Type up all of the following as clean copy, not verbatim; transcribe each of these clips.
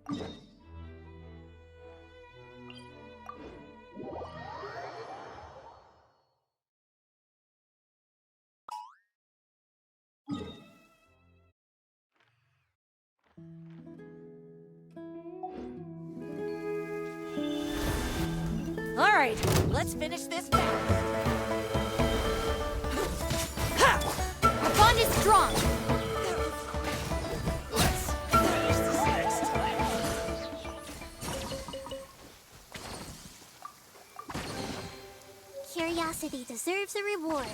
All right, let's finish this fast. Our bond is strong. Let's finish this next time. Curiosity deserves a reward.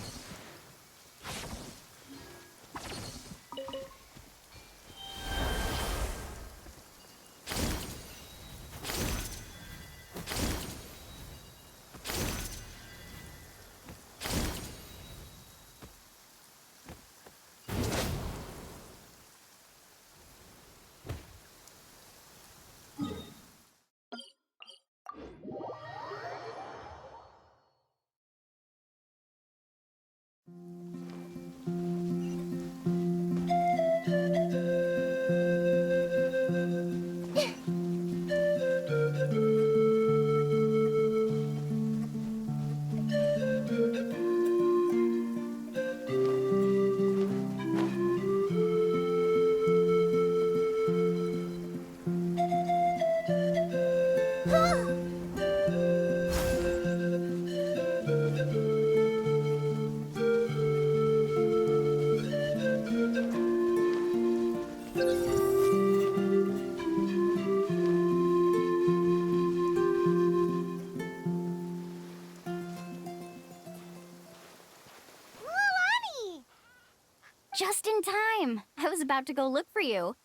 Just in time. I was about to go look for you.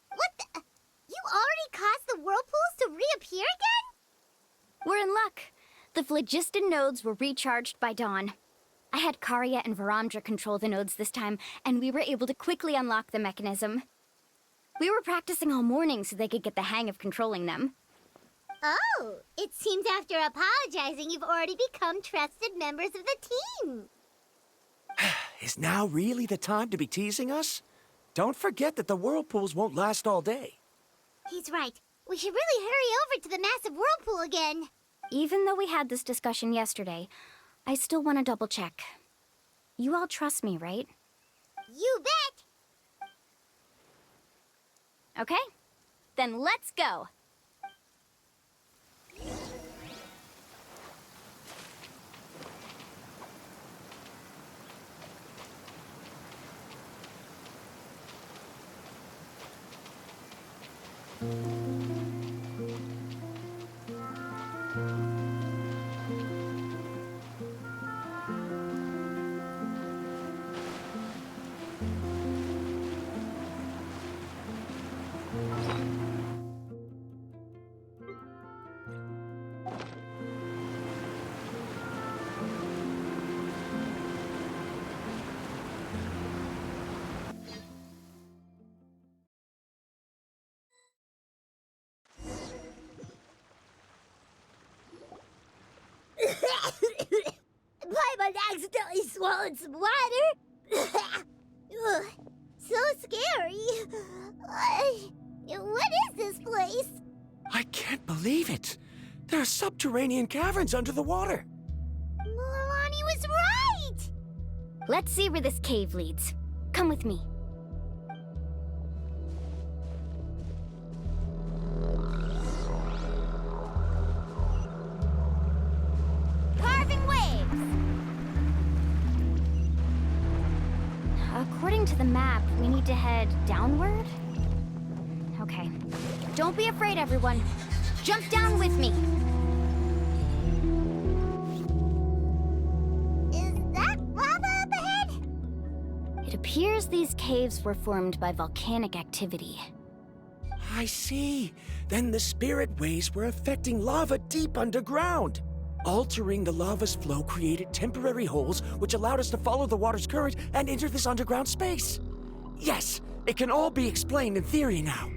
What the? You already caused the whirlpools to reappear again? We're in luck. The phlogiston nodes were recharged by dawn. I had Karya and Varamdra control the nodes this time, and we were able to quickly unlock the mechanism. We were practicing all morning so they could get the hang of controlling them. Oh, it seems after apologizing, you've already become trusted members of the team. Is now really the time to be teasing us? Don't forget that the whirlpools won't last all day. He's right. We should really hurry over to the massive whirlpool again. Even though we had this discussion yesterday, I still want to double check. You all trust me, right? You bet! Okay, then let's go. Paimon accidentally swallowed some water. Ugh, so scary. What is this place? I can't believe it. There are subterranean caverns under the water. Milani was right! Let's see where this cave leads. Come with me. Carving waves! According to the map, we need to head downward? Okay. Don't be afraid, everyone. Jump down with me. Is that lava up ahead? It appears these caves were formed by volcanic activity. I see. Then the spirit waves were affecting lava deep underground. Altering the lava's flow created temporary holes which allowed us to follow the water's current and enter this underground space. Yes, it can all be explained in theory now.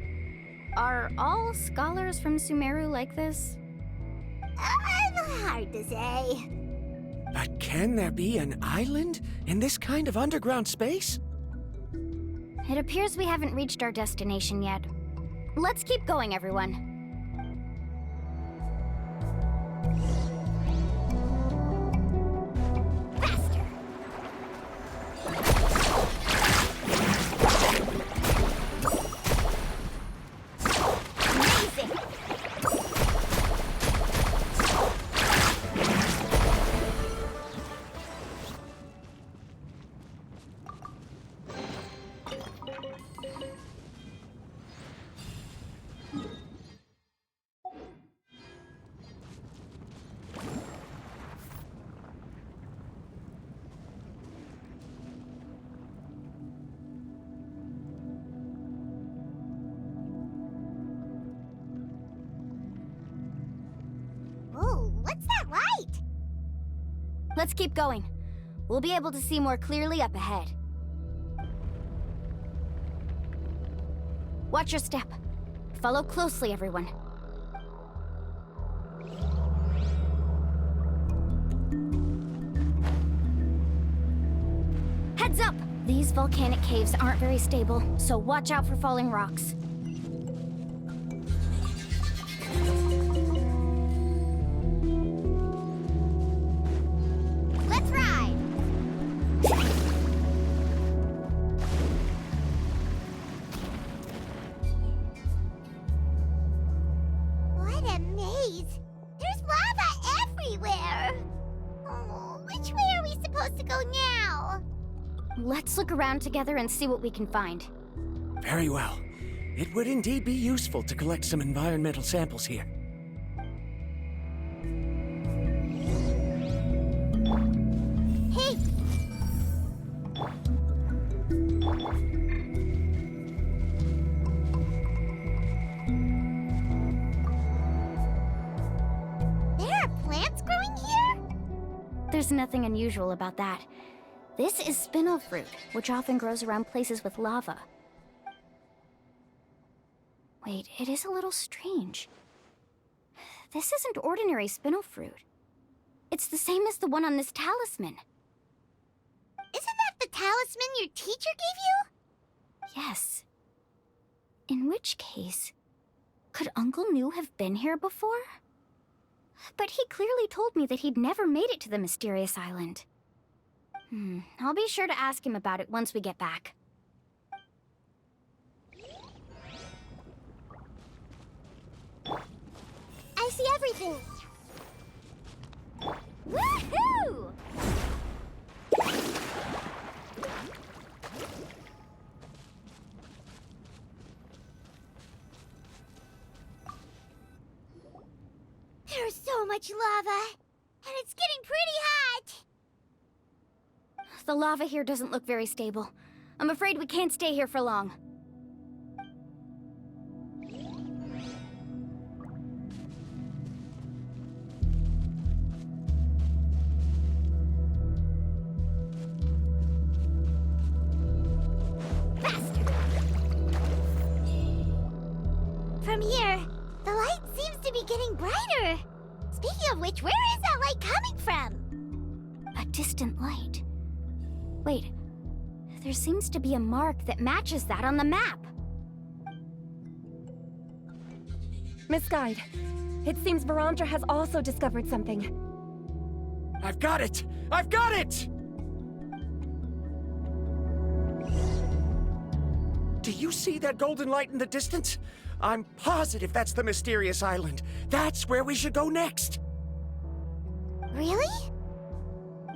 Are all scholars from Sumeru like this? Hard to say. But can there be an island in this kind of underground space? It appears we haven't reached our destination yet. Let's keep going, everyone. Faster! Amazing! Whoa, what's that light? Let's keep going. We'll be able to see more clearly up ahead. Watch your step. Follow closely, everyone. Heads up! These volcanic caves aren't very stable, so watch out for falling rocks. Let's ride! What a maze! There's lava everywhere! Oh, which way are we supposed to go now? Let's look around together and see what we can find. Very well. It would indeed be useful to collect some environmental samples here. Hey! There are plants growing here? There's nothing unusual about that. This is spinel fruit, which often grows around places with lava. Wait, it is a little strange. This isn't ordinary spinel fruit. It's the same as the one on this talisman. Isn't that the talisman your teacher gave you? Yes. In which case, could Uncle New have been here before? But he clearly told me that he'd never made it to the mysterious island. I'll be sure to ask him about it once we get back. I see everything. Woohoo! There's so much lava, and it's getting pretty hot. The lava here doesn't look very stable. I'm afraid we can't stay here for long. Faster! From here, the light seems to be getting brighter. Speaking of which, where is that light coming from? A distant light. Wait, there seems to be a mark that matches that on the map. Miss Guide, it seems Varamdra has also discovered something. I've got it! I've got it! Do you see that golden light in the distance? I'm positive that's the mysterious island. That's where we should go next. Really?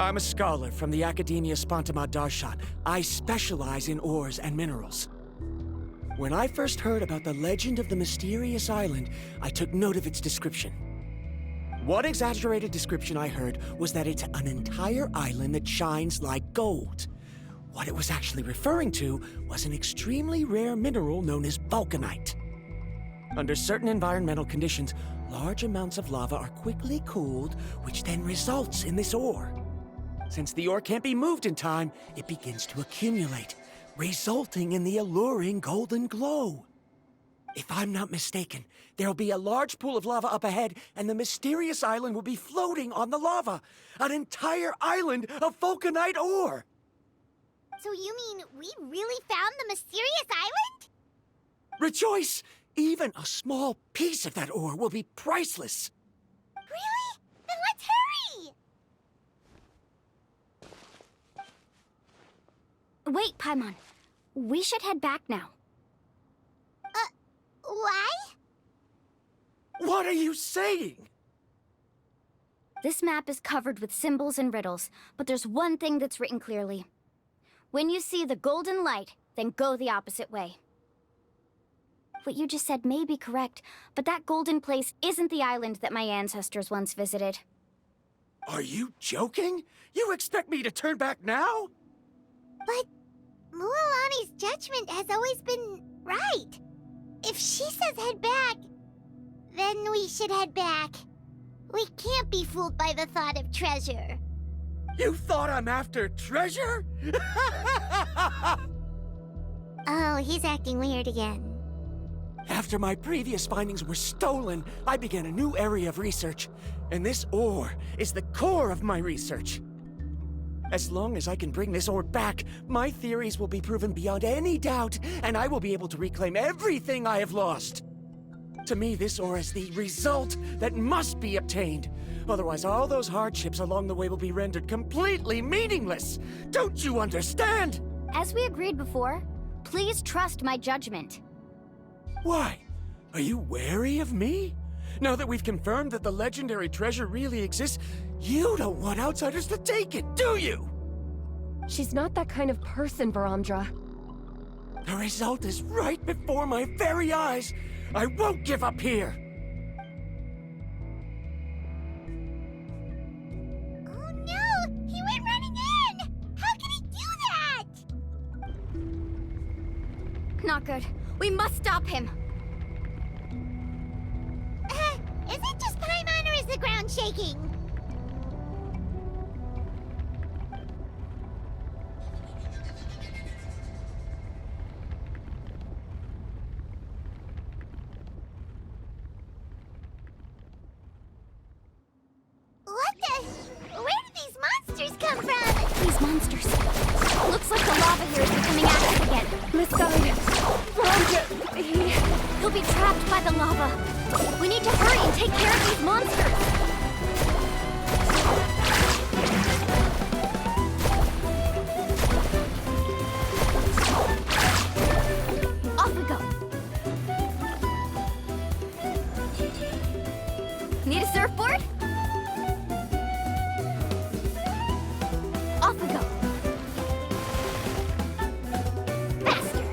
I'm a scholar from the Academia Spantamad Darshan. I specialize in ores and minerals. When I first heard about the legend of the mysterious island, I took note of its description. One exaggerated description I heard was that it's an entire island that shines like gold. What it was actually referring to was an extremely rare mineral known as vulcanite. Under certain environmental conditions, large amounts of lava are quickly cooled, which then results in this ore. Since the ore can't be moved in time, it begins to accumulate, resulting in the alluring golden glow. If I'm not mistaken, there'll be a large pool of lava up ahead, and the mysterious island will be floating on the lava. An entire island of vulcanite ore! So you mean we really found the mysterious island? Rejoice! Even a small piece of that ore will be priceless. Really? Then let's hurry! Wait, Paimon. We should head back now. Why? What are you saying? This map is covered with symbols and riddles, but there's one thing that's written clearly. When you see the golden light, then go the opposite way. What you just said may be correct, but that golden place isn't the island that my ancestors once visited. Are you joking? You expect me to turn back now? But Mualani's judgment has always been right. If she says head back, then we should head back. We can't be fooled by the thought of treasure. You thought I'm after treasure? Oh, he's acting weird again. After my previous findings were stolen, I began a new area of research. And this ore is the core of my research. As long as I can bring this ore back, my theories will be proven beyond any doubt, and I will be able to reclaim everything I have lost. To me, this ore is the result that must be obtained. Otherwise, all those hardships along the way will be rendered completely meaningless. Don't you understand? As we agreed before, please trust my judgment. Why? Are you wary of me? Now that we've confirmed that the legendary treasure really exists, you don't want outsiders to take it, do you? She's not that kind of person, Varamdra. The result is right before my very eyes. I won't give up here. Oh no! He went running in! How can he do that? Not good. We must stop him. Is it just Paimon or is the ground shaking? What the? Where did these monsters come from? These monsters. Looks like the lava here is becoming active again. Misguided. Varamdra, He'll be trapped by the lava. We need to hurry and take care of these monsters. Off we go. Need a surfboard? Off we go. Faster.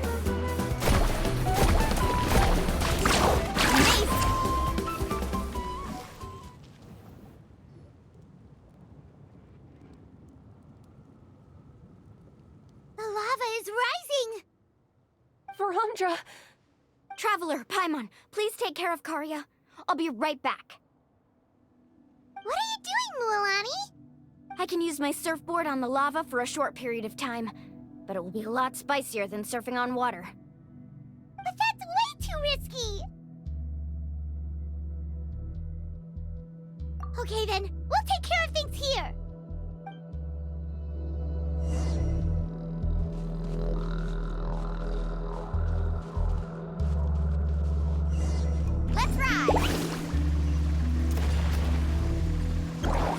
Amazing. The lava is rising! Varamdra! Traveler, Paimon, please take care of Karya. I'll be right back. What are you doing, Mualani? I can use my surfboard on the lava for a short period of time, but it will be a lot spicier than surfing on water. But that's way too risky! Okay then, we'll take care of things here! Let's ride!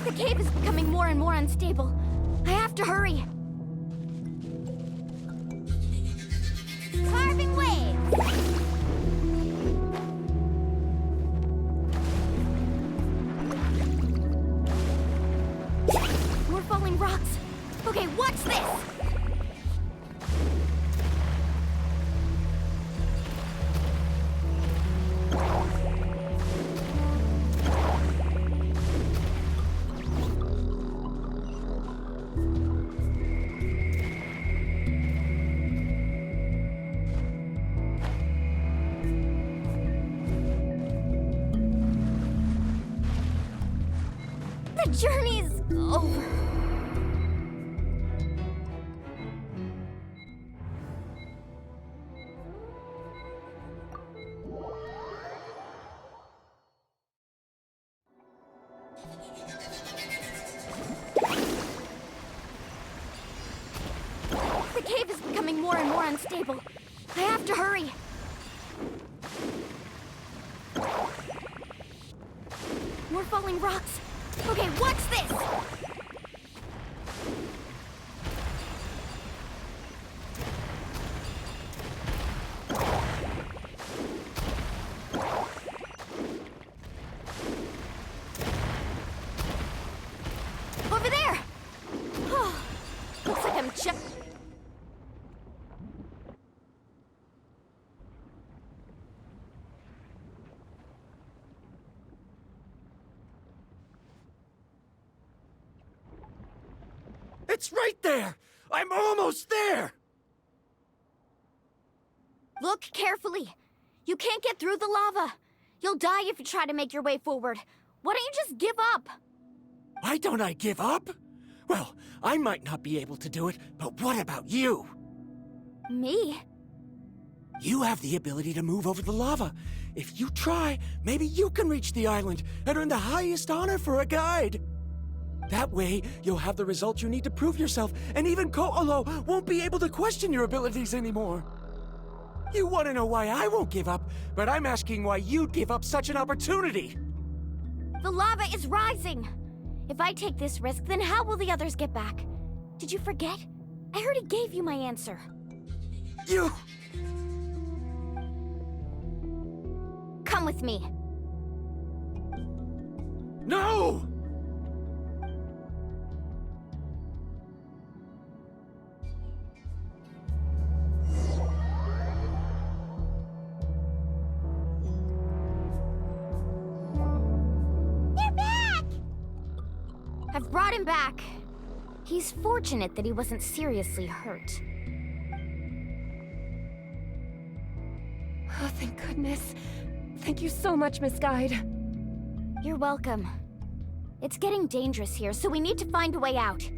The cave is becoming more and more unstable. I have to hurry. Carving waves! More falling rocks. Okay, watch this! The journey's over. The cave is becoming more and more unstable. I have to hurry. falling rocks. Okay, watch this! Over there! Oh, looks like I'm just... It's right there! I'm almost there! Look carefully. You can't get through the lava. You'll die if you try to make your way forward. Why don't you just give up? Why don't I give up? Well, I might not be able to do it, but what about you? Me? You have the ability to move over the lava. If you try, maybe you can reach the island and earn the highest honor for a guide. That way, you'll have the results you need to prove yourself, and even Ko'olo won't be able to question your abilities anymore. You want to know why I won't give up, but I'm asking why you'd give up such an opportunity. The lava is rising. If I take this risk, then how will the others get back? Did you forget? I already gave you my answer. You... Come with me. No! They're back! I've brought him back. He's fortunate that he wasn't seriously hurt. Oh, thank goodness. Thank you so much, Miss Guide. You're welcome. It's getting dangerous here, so we need to find a way out.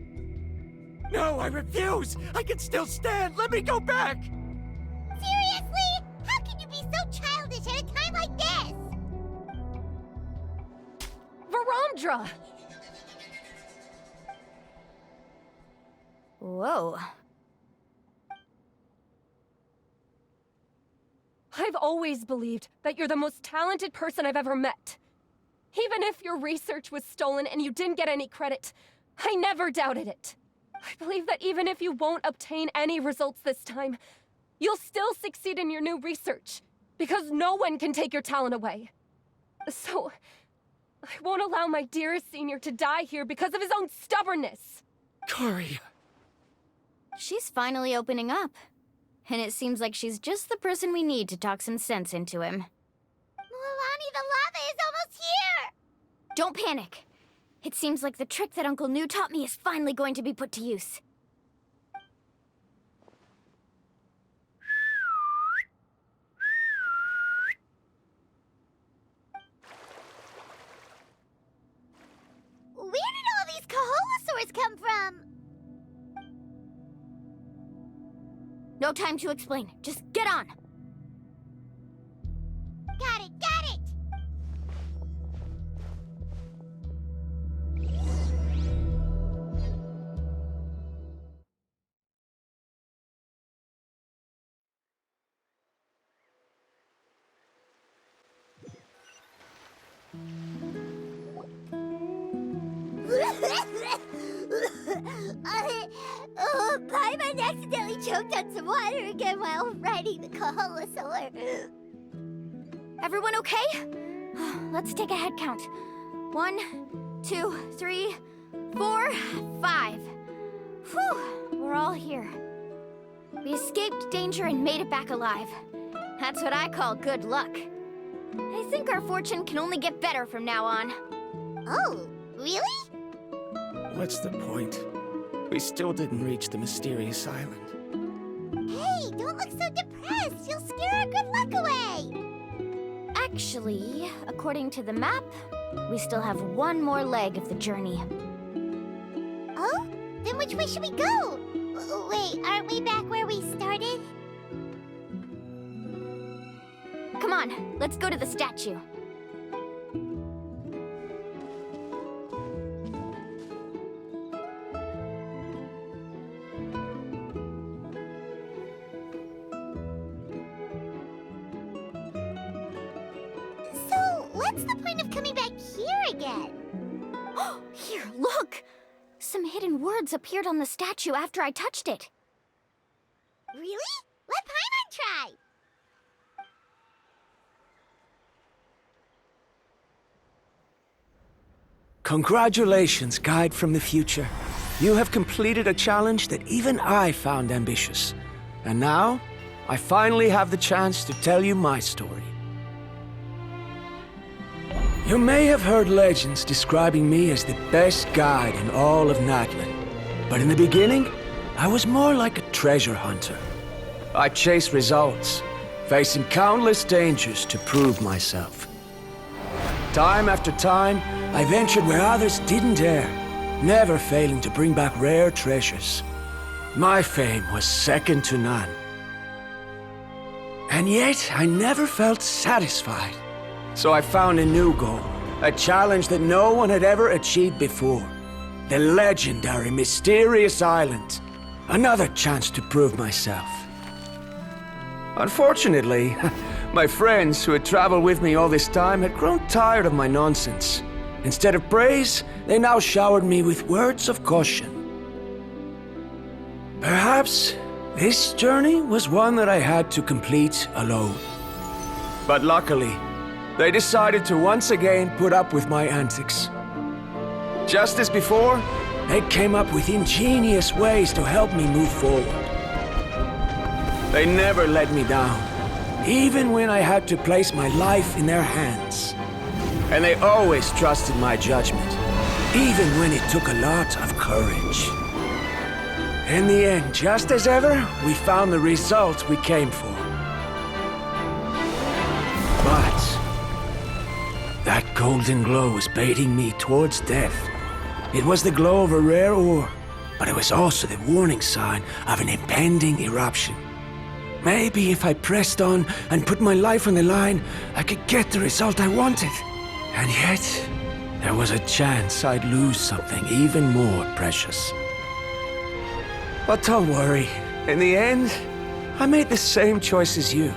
No, I refuse! I can still stand! Let me go back! Seriously? How can you be so childish at a time like this? Verandra! Whoa. I've always believed that you're the most talented person I've ever met. Even if your research was stolen and you didn't get any credit, I never doubted it. I believe that even if you won't obtain any results this time, you'll still succeed in your new research, because no one can take your talent away. So, I won't allow my dearest senior to die here because of his own stubbornness. Karia. She's finally opening up. And it seems like she's just the person we need to talk some sense into him. Mualani, the lava is almost here! Don't panic. It seems like the trick that Uncle New taught me is finally going to be put to use. Where did all these Kaholosaurs come from? No time to explain. Just get on. Got it, got it! Paimon accidentally choked on some water again while riding the Kaholosaur. Everyone okay? Let's take a head count. 1, 2, 3, 4, 5. Whew, we're all here. We escaped danger and made it back alive. That's what I call good luck. I think our fortune can only get better from now on. Oh, really? What's the point? We still didn't reach the mysterious island. Hey, don't look so depressed. You'll scare our good luck away. Actually, according to the map, we still have one more leg of the journey. Oh? Then which way should we go? Wait, aren't we back where we started? Come on, let's go to the statue. So, what's the point of coming back here again. Here, look! Some hidden words appeared on the statue after I touched it. Really? Let Paimon try. Congratulations, Guide from the Future. You have completed a challenge that even I found ambitious. And now, I finally have the chance to tell you my story. You may have heard legends describing me as the best guide in all of Natlan. But in the beginning, I was more like a treasure hunter. I chased results, facing countless dangers to prove myself. Time after time, I ventured where others didn't dare, never failing to bring back rare treasures. My fame was second to none. And yet, I never felt satisfied. So I found a new goal, a challenge that no one had ever achieved before. The legendary Mysterious Island. Another chance to prove myself. Unfortunately, my friends who had traveled with me all this time had grown tired of my nonsense. Instead of praise, they now showered me with words of caution. Perhaps this journey was one that I had to complete alone. But luckily, they decided to once again put up with my antics. Just as before, they came up with ingenious ways to help me move forward. They never let me down, even when I had to place my life in their hands. And they always trusted my judgment, even when it took a lot of courage. In the end, just as ever, we found the result we came for. But that golden glow was baiting me towards death. It was the glow of a rare ore, but it was also the warning sign of an impending eruption. Maybe if I pressed on and put my life on the line, I could get the result I wanted. And yet, there was a chance I'd lose something even more precious. But don't worry, in the end, I made the same choice as you.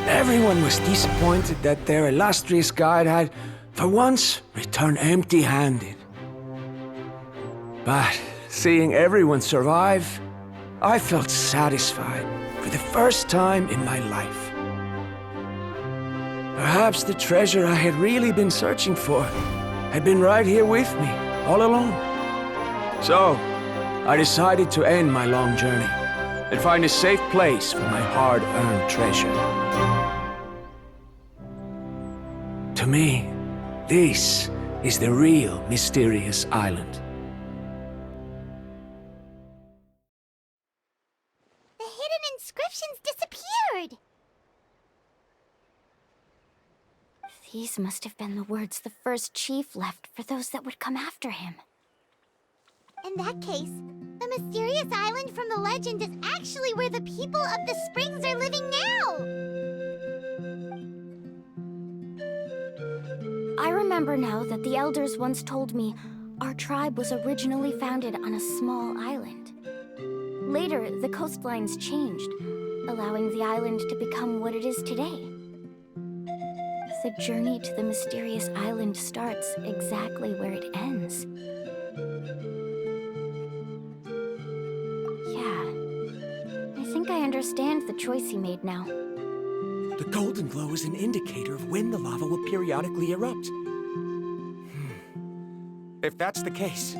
Everyone was disappointed that their illustrious guide had, for once, returned empty-handed. But seeing everyone survive, I felt satisfied for the first time in my life. Perhaps the treasure I had really been searching for had been right here with me, all along. So, I decided to end my long journey and find a safe place for my hard-earned treasure. To me, this is the real Mysterious Island. The hidden inscriptions disappeared. These must have been the words the first chief left for those that would come after him. In that case, the mysterious island from the legend is actually where the people of the springs are living now. I remember now that the elders once told me our tribe was originally founded on a small island. Later, the coastlines changed, allowing the island to become what it is today. The journey to the mysterious island starts exactly where it ends. Yeah, I think I understand the choice he made now. The golden glow is an indicator of when the lava will periodically erupt. If that's the case,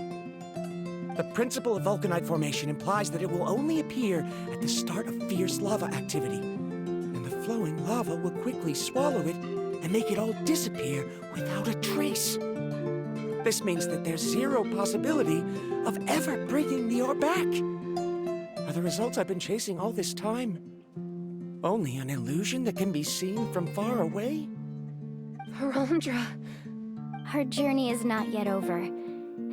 the principle of vulcanite formation implies that it will only appear at the start of fierce lava activity, and the flowing lava will quickly swallow it and make it all disappear without a trace. This means that there's zero possibility of ever bringing the ore back. Are the results I've been chasing all this time only an illusion that can be seen from far away? Verandra. Our journey is not yet over.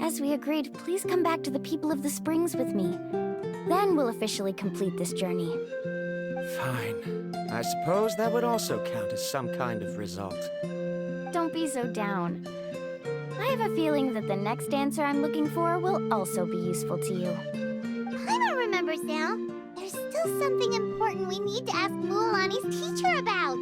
As we agreed, please come back to the people of the springs with me. Then we'll officially complete this journey. Fine. I suppose that would also count as some kind of result. Don't be so down. I have a feeling that the next answer I'm looking for will also be useful to you. Paimon remembers now. There's still something important we need to ask Mualani's teacher about.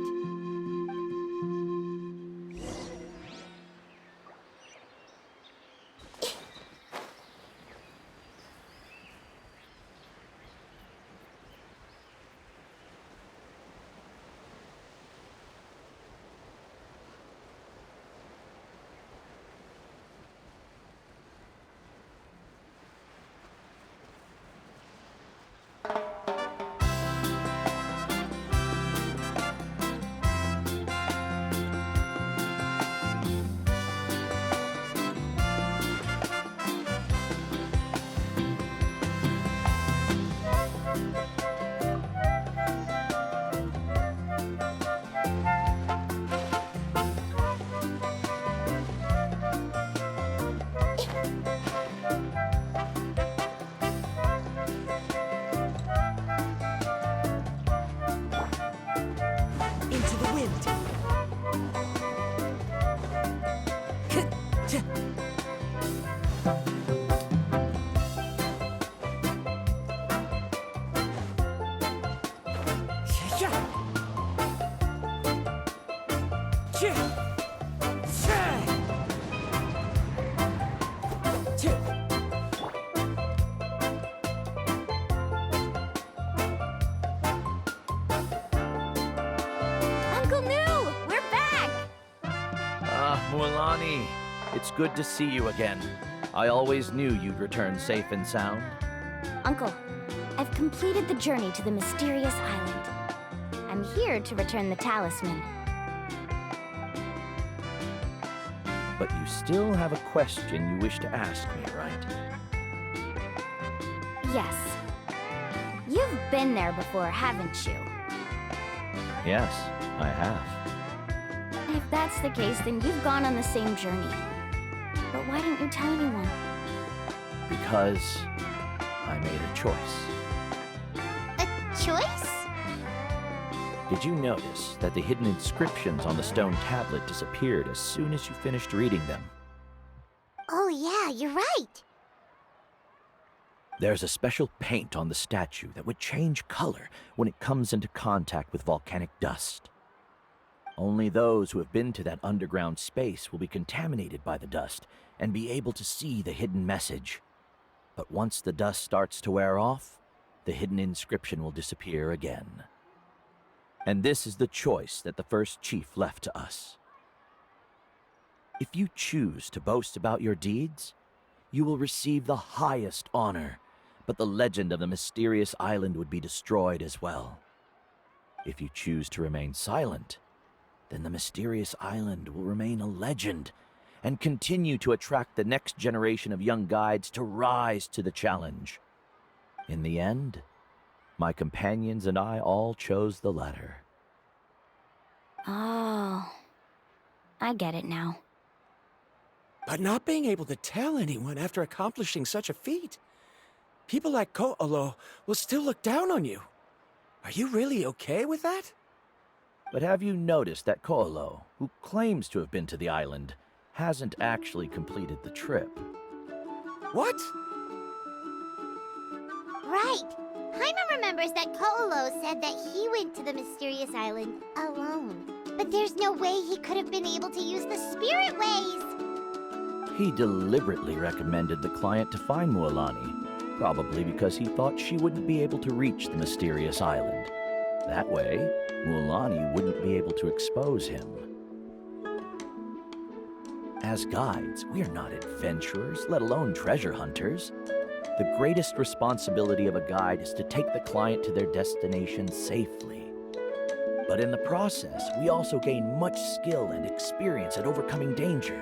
Uncle New, we're back! Ah, Mualani, it's good to see you again. I always knew you'd return safe and sound. Uncle, I've completed the journey to the mysterious island. I'm here to return the talisman. But you still have a question you wish to ask me, right? Yes. You've been there before, haven't you? Yes, I have. If that's the case, then you've gone on the same journey. But why didn't you tell anyone? Because I made a choice. A choice? Did you notice that the hidden inscriptions on the stone tablet disappeared as soon as you finished reading them? Oh yeah, you're right. There's a special paint on the statue that would change color when it comes into contact with volcanic dust. Only those who have been to that underground space will be contaminated by the dust and be able to see the hidden message. But once the dust starts to wear off, the hidden inscription will disappear again. And this is the choice that the first chief left to us. If you choose to boast about your deeds, you will receive the highest honor, but the legend of the mysterious island would be destroyed as well. If you choose to remain silent, then the mysterious island will remain a legend and continue to attract the next generation of young guides to rise to the challenge. In the end, my companions and I all chose the latter. Oh, I get it now. But not being able to tell anyone after accomplishing such a feat. People like Ko'olo will still look down on you. Are you really okay with that? But have you noticed that Ko'olo, who claims to have been to the island, hasn't actually completed the trip? What? Right. Paimon remembers that Ko'olo said that he went to the mysterious island alone. But there's no way he could have been able to use the spirit ways. He deliberately recommended the client to find Mualani, probably because he thought she wouldn't be able to reach the mysterious island. That way, Mualani wouldn't be able to expose him. As guides, we are not adventurers, let alone treasure hunters. The greatest responsibility of a guide is to take the client to their destination safely. But in the process, we also gain much skill and experience at overcoming danger.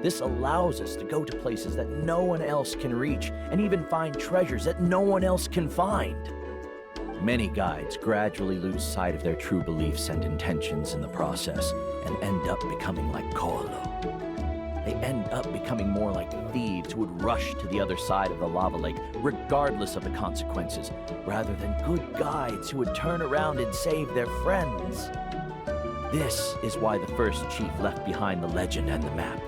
This allows us to go to places that no one else can reach, and even find treasures that no one else can find. Many guides gradually lose sight of their true beliefs and intentions in the process, and end up becoming like Ko'olo. They end up becoming more like thieves who would rush to the other side of the lava lake, regardless of the consequences, rather than good guides who would turn around and save their friends. This is why the first chief left behind the legend and the map.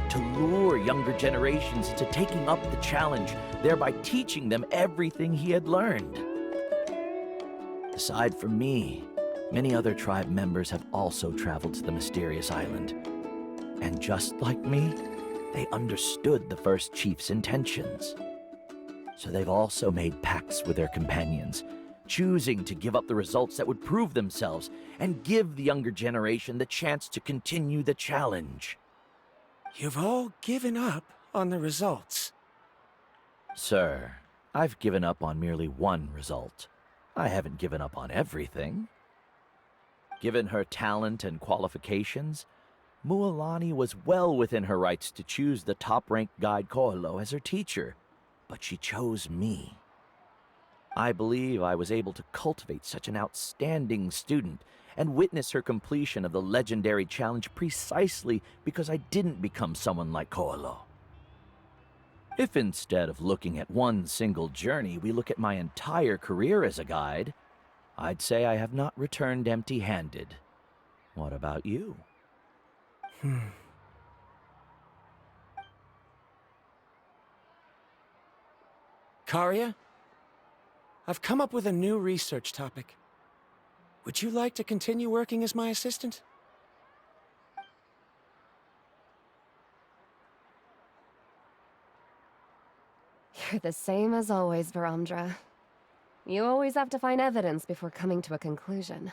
To lure younger generations into taking up the challenge, thereby teaching them everything he had learned. Aside from me, many other tribe members have also traveled to the mysterious island. And just like me, they understood the first chief's intentions. So they've also made pacts with their companions, choosing to give up the results that would prove themselves and give the younger generation the chance to continue the challenge. You've all given up on the results. Sir, I've given up on merely one result. I haven't given up on everything. Given her talent and qualifications, Mualani was well within her rights to choose the top-ranked guide Ko'olo as her teacher, but she chose me. I believe I was able to cultivate such an outstanding student and witness her completion of the legendary challenge precisely because I didn't become someone like Ko'olo. If instead of looking at one single journey, we look at my entire career as a guide, I'd say I have not returned empty-handed. What about you? Karia, I've come up with a new research topic. Would you like to continue working as my assistant? You're the same as always, Varamdra. You always have to find evidence before coming to a conclusion.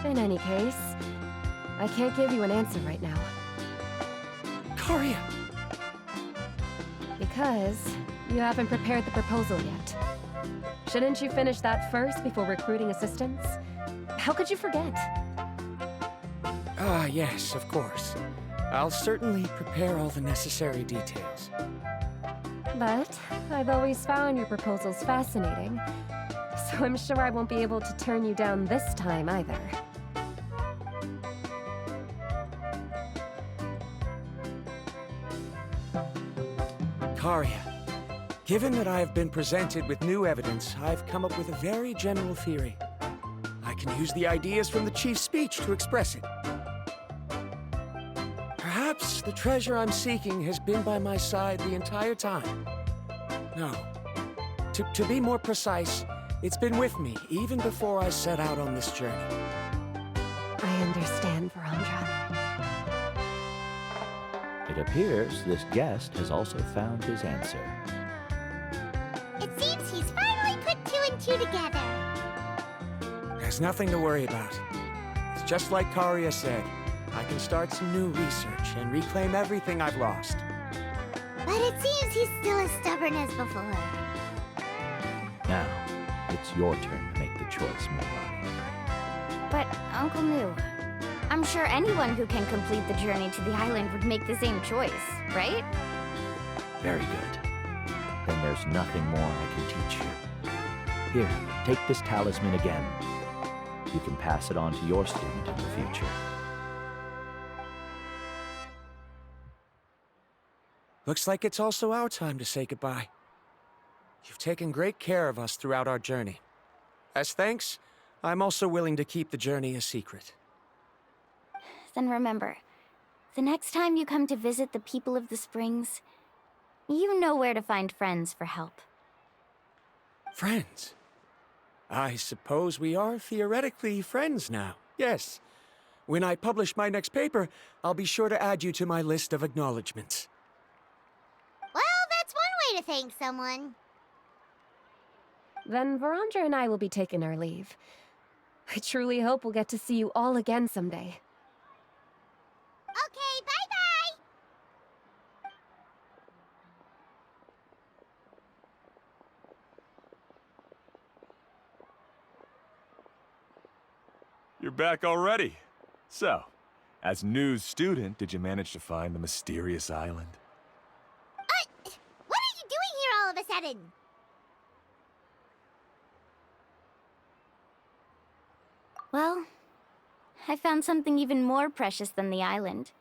In any case, I can't give you an answer right now. Karia! Because you haven't prepared the proposal yet. Shouldn't you finish that first before recruiting assistants? How could you forget? Ah, yes, of course. I'll certainly prepare all the necessary details. But I've always found your proposals fascinating, so I'm sure I won't be able to turn you down this time either. Karia, given that I have been presented with new evidence, I've come up with a very general theory. I can use the ideas from the Chief's speech to express it. Perhaps the treasure I'm seeking has been by my side the entire time. No. To be more precise, it's been with me even before I set out on this journey. I understand, Varamdra. It appears this guest has also found his answer. It seems he's finally put two and two together. There's nothing to worry about. It's just like Karia said. I can start some new research and reclaim everything I've lost. But it seems he's still as stubborn as before. Now, it's your turn to make the choice, Mulan. But, Uncle Mu, I'm sure anyone who can complete the journey to the island would make the same choice, right? Very good. Then there's nothing more I can teach you. Here, take this talisman again. You can pass it on to your student in the future. Looks like it's also our time to say goodbye. You've taken great care of us throughout our journey. As thanks, I'm also willing to keep the journey a secret. Then remember, the next time you come to visit the people of the Springs, you know where to find friends for help. Friends? I suppose we are theoretically friends now, yes. When I publish my next paper, I'll be sure to add you to my list of acknowledgements. Well, that's one way to thank someone. Then Varamdra and I will be taking our leave. I truly hope we'll get to see you all again someday. Okay, bye-bye! You're back already. So, as news student, did you manage to find the mysterious island? What are you doing here all of a sudden? Well, I found something even more precious than the island.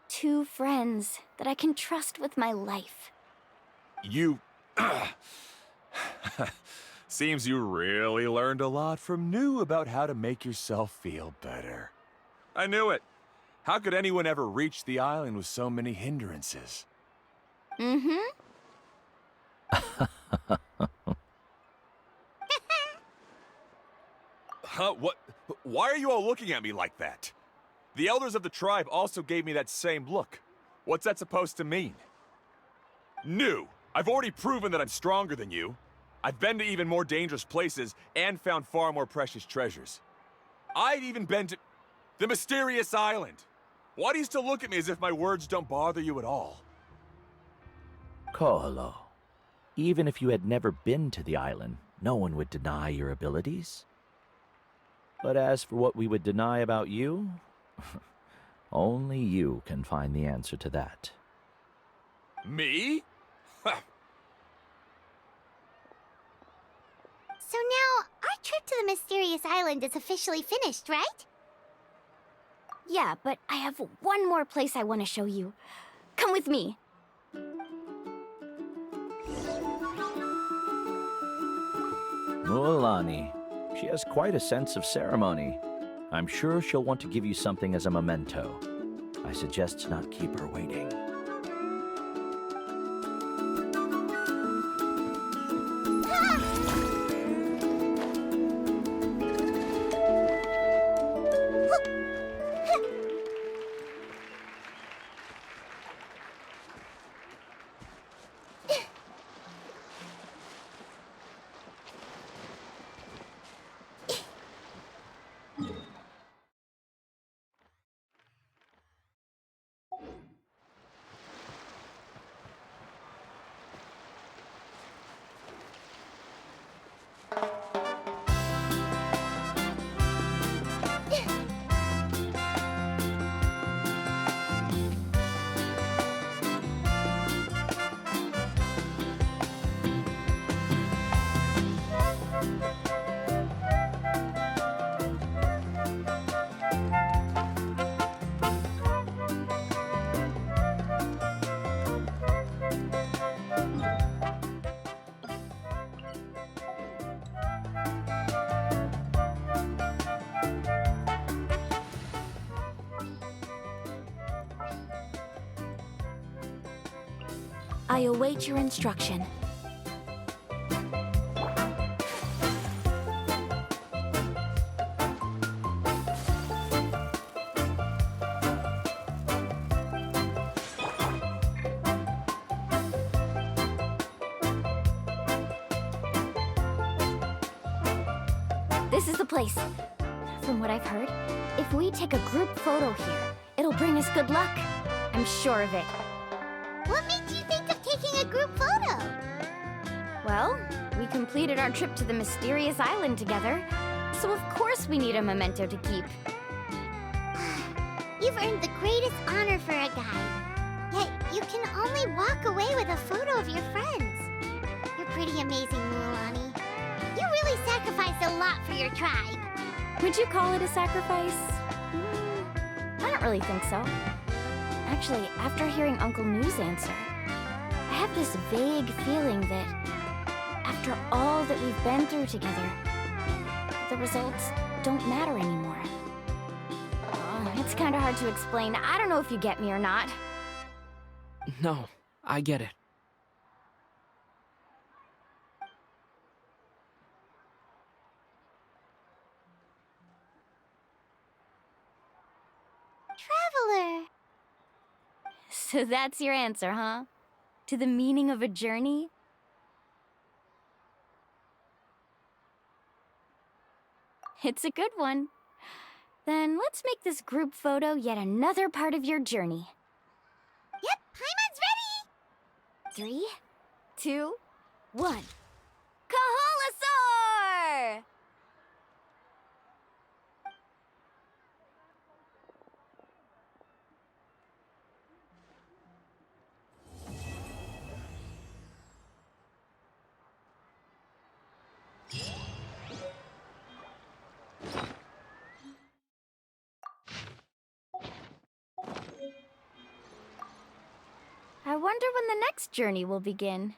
2 friends that I can trust with my life. You... Seems you really learned a lot from New about how to make yourself feel better. I knew it. How could anyone ever reach the island with so many hindrances? Mm-hmm. Huh? What? Why are you all looking at me like that? The elders of the tribe also gave me that same look. What's that supposed to mean? New! I've already proven that I'm stronger than you. I've been to even more dangerous places and found far more precious treasures. I've even been to the mysterious island. Why do you still look at me as if my words don't bother you at all? Koholo, even if you had never been to the island, no one would deny your abilities. But as for what we would deny about you, only you can find the answer to that. Me? So now, our trip to the mysterious island is officially finished, right? Yeah, but I have one more place I want to show you. Come with me. Mualani, she has quite a sense of ceremony. I'm sure she'll want to give you something as a memento. I suggest to not keep her waiting. I await your instruction. This is the place. From what I've heard, if we take a group photo here, it'll bring us good luck. I'm sure of it. What made you think of taking a group photo? Well, we completed our trip to the mysterious island together, so of course we need a memento to keep. You've earned the greatest honor for a guide. Yet you can only walk away with a photo of your friends. You're pretty amazing, Mualani. You really sacrificed a lot for your tribe. Would you call it a sacrifice? I don't really think so. Actually, after hearing Uncle New's answer, I have this vague feeling that after all that we've been through together, the results don't matter anymore. Oh, it's kind of hard to explain. I don't know if you get me or not. No, I get it. Traveler. So that's your answer, huh? To the meaning of a journey? It's a good one. Then let's make this group photo yet another part of your journey. Yep, Paimon's ready. 3, 2, 1. Kaholasaur! I wonder when the next journey will begin.